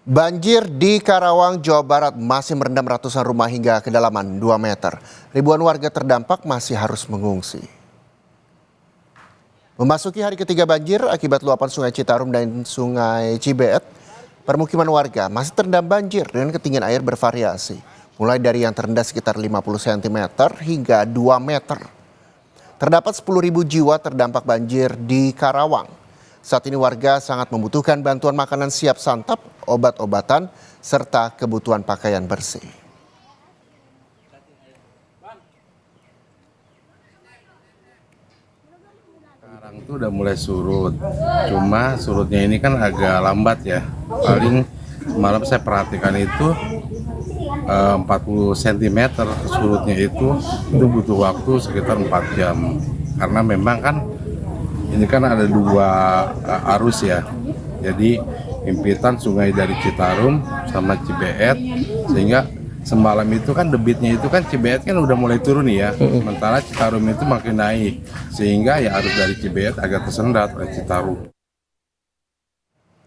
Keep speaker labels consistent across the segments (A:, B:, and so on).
A: Banjir di Karawang, Jawa Barat masih merendam ratusan rumah hingga kedalaman 2 meter. Ribuan warga terdampak masih harus mengungsi. Memasuki hari ketiga banjir akibat luapan Sungai Citarum dan Sungai Cibeet, permukiman warga masih terendam banjir dengan ketinggian air bervariasi. Mulai dari yang terendah sekitar 50 cm hingga 2 meter. Terdapat 10.000 jiwa terdampak banjir di Karawang. Saat ini warga sangat membutuhkan bantuan makanan siap santap, obat-obatan, serta kebutuhan pakaian bersih.
B: Sekarang tuh udah mulai surut, cuma surutnya ini kan agak lambat ya. Paling semalam saya perhatikan itu 40 cm surutnya itu butuh waktu sekitar 4 jam. Karena memang kan ini kan ada dua arus ya. Jadi himpitan sungai dari Citarum sama Cibeet, sehingga semalam itu kan debitnya itu kan Cibeet kan udah mulai turun ya, sementara Citarum itu makin naik, sehingga ya arus dari Cibeet agak tersendat oleh Citarum.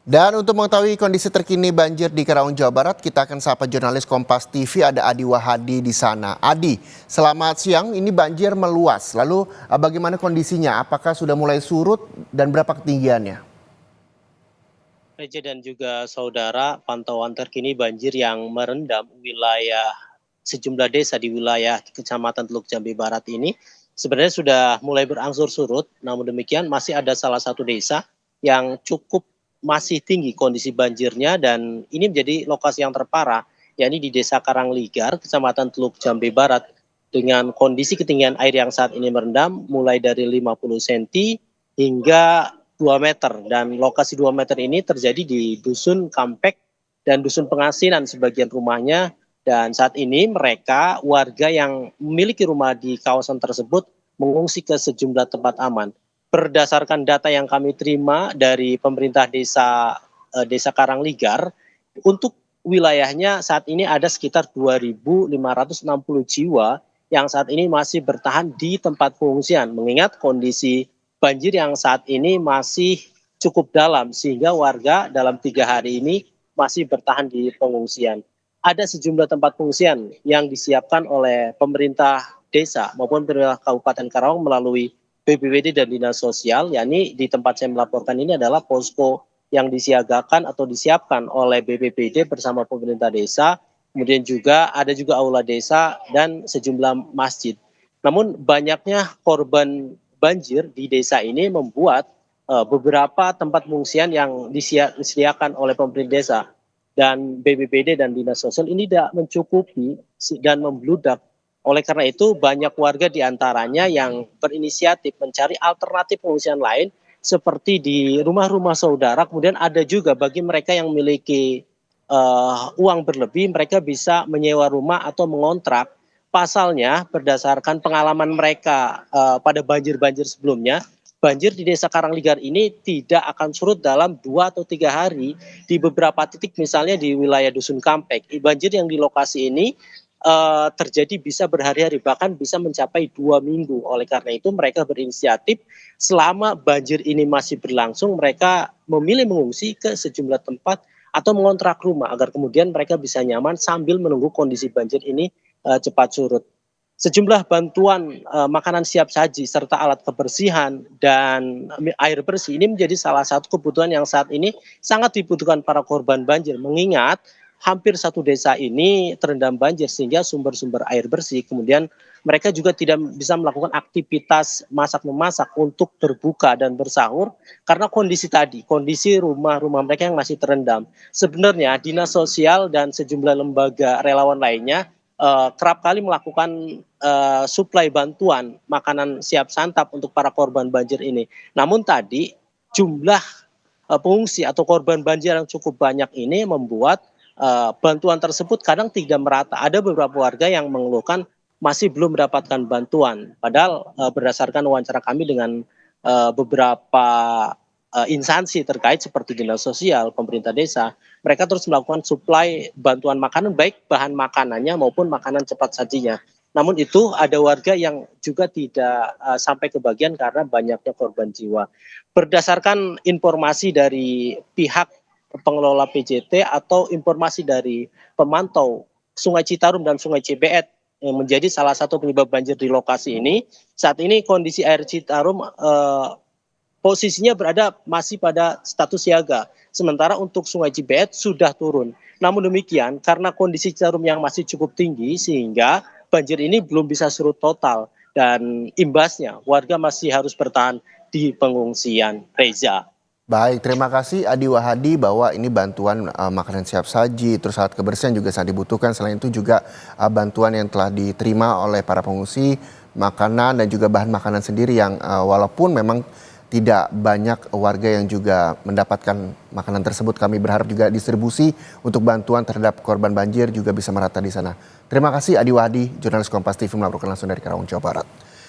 A: Dan untuk mengetahui kondisi terkini banjir di Karawang, Jawa Barat, kita akan sapa jurnalis Kompas TV, ada Adi Wahadi di sana. Adi, selamat siang, ini banjir meluas. Lalu bagaimana kondisinya? Apakah sudah mulai surut dan berapa ketinggiannya?
C: Reja dan juga saudara, pantauan terkini banjir yang merendam wilayah sejumlah desa di wilayah Kecamatan Teluk Jambe Barat ini sebenarnya sudah mulai berangsur surut. Namun demikian masih ada salah satu desa yang cukup masih tinggi kondisi banjirnya dan ini menjadi lokasi yang terparah, yakni di Desa Karangligar, Kecamatan Teluk Jambe Barat dengan kondisi ketinggian air yang saat ini merendam mulai dari 50 cm hingga 2 meter, dan lokasi 2 meter ini terjadi di Dusun Kampek dan Dusun Pengasinan sebagian rumahnya, dan saat ini mereka warga yang memiliki rumah di kawasan tersebut mengungsi ke sejumlah tempat aman. Berdasarkan data yang kami terima dari pemerintah Desa Karangligar, untuk wilayahnya saat ini ada sekitar 2.560 jiwa yang saat ini masih bertahan di tempat pengungsian, mengingat kondisi banjir yang saat ini masih cukup dalam sehingga warga dalam 3 hari ini masih bertahan di pengungsian. Ada sejumlah tempat pengungsian yang disiapkan oleh pemerintah desa maupun pemerintah Kabupaten Karawang melalui BPBD dan Dinas Sosial, yakni di tempat saya melaporkan ini adalah posko yang disiagakan atau disiapkan oleh BPBD bersama pemerintah desa, kemudian juga ada juga aula desa dan sejumlah masjid. Namun banyaknya korban banjir di desa ini membuat beberapa tempat pengungsian yang disediakan oleh pemerintah desa dan BPBD dan Dinas Sosial ini tidak mencukupi dan membludak. Oleh karena itu banyak warga diantaranya yang berinisiatif mencari alternatif pengungsian lain seperti di rumah-rumah saudara. Kemudian ada juga bagi mereka yang memiliki uang berlebih, mereka bisa menyewa rumah atau mengontrak. Pasalnya berdasarkan pengalaman mereka pada banjir-banjir sebelumnya, banjir di Desa Karangligar ini tidak akan surut dalam 2 atau 3 hari. Di beberapa titik misalnya di wilayah Dusun Kampek, banjir yang di lokasi ini terjadi bisa berhari-hari, bahkan bisa mencapai 2 minggu. Oleh karena itu mereka berinisiatif selama banjir ini masih berlangsung, mereka memilih mengungsi ke sejumlah tempat atau mengontrak rumah agar kemudian mereka bisa nyaman sambil menunggu kondisi banjir ini cepat surut. Sejumlah bantuan makanan siap saji serta alat kebersihan dan air bersih ini menjadi salah satu kebutuhan yang saat ini sangat dibutuhkan para korban banjir, mengingat hampir satu desa ini terendam banjir sehingga sumber-sumber air bersih, kemudian mereka juga tidak bisa melakukan aktivitas masak-memasak untuk berbuka dan bersahur karena kondisi tadi, kondisi rumah-rumah mereka yang masih terendam. Sebenarnya Dinas Sosial dan sejumlah lembaga relawan lainnya kerap kali melakukan suplai bantuan makanan siap santap untuk para korban banjir ini. Namun tadi jumlah pengungsi atau korban banjir yang cukup banyak ini membuat bantuan tersebut kadang tidak merata. Ada beberapa warga yang mengeluhkan masih belum mendapatkan bantuan. Padahal berdasarkan wawancara kami dengan beberapa instansi terkait seperti Dinas Sosial, pemerintah desa, mereka terus melakukan suplai bantuan makanan, baik bahan makanannya maupun makanan cepat sajinya. Namun itu ada warga yang juga tidak sampai kebagian karena banyaknya korban jiwa. Berdasarkan informasi dari pihak pengelola PJT atau informasi dari pemantau Sungai Citarum dan Sungai Cibeet yang menjadi salah satu penyebab banjir di lokasi ini. Saat ini kondisi air Citarum posisinya masih pada status siaga. Sementara untuk Sungai Cibeet sudah turun. Namun demikian, karena kondisi Citarum yang masih cukup tinggi sehingga banjir ini belum bisa surut total. Dan imbasnya warga masih harus bertahan di pengungsian. Reza.
A: Baik, terima kasih Adi Wahadi bahwa ini bantuan makanan siap saji, terus alat kebersihan juga sangat dibutuhkan. Selain itu juga bantuan yang telah diterima oleh para pengungsi, makanan dan juga bahan makanan sendiri yang walaupun memang tidak banyak warga yang juga mendapatkan makanan tersebut. Kami berharap juga distribusi untuk bantuan terhadap korban banjir juga bisa merata di sana. Terima kasih Adi Wahadi, jurnalis Kompas TV melaporkan langsung dari Karawang, Jawa Barat.